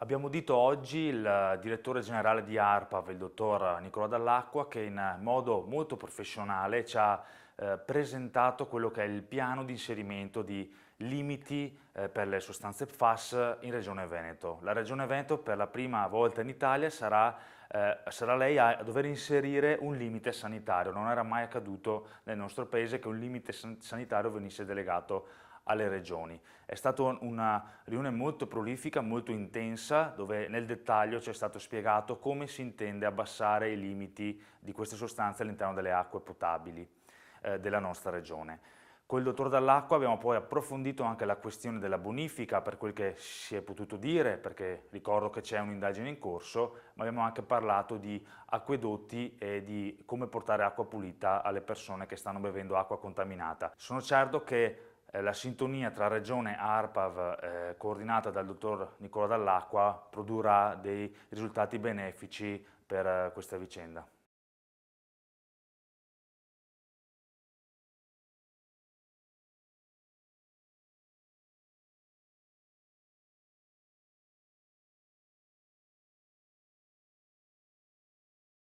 Abbiamo udito oggi il direttore generale di ARPAV, il dottor Nicola Dall'Acqua, che in modo molto professionale ci ha presentato quello che è il piano di inserimento di limiti per le sostanze PFAS in Regione Veneto. La Regione Veneto per la prima volta in Italia sarà lei a dover inserire un limite sanitario. Non era mai accaduto nel nostro paese che un limite sanitario venisse delegato alle regioni. È stata una riunione molto prolifica, molto intensa, dove nel dettaglio ci è stato spiegato come si intende abbassare i limiti di queste sostanze all'interno delle acque potabili della nostra regione. Con il dottor Dall'Acqua abbiamo poi approfondito anche la questione della bonifica per quel che si è potuto dire, perché ricordo che c'è un'indagine in corso, ma abbiamo anche parlato di acquedotti e di come portare acqua pulita alle persone che stanno bevendo acqua contaminata. Sono certo che la sintonia tra Regione e ARPAV, coordinata dal dottor Nicola Dall'Acqua, produrrà dei risultati benefici per questa vicenda.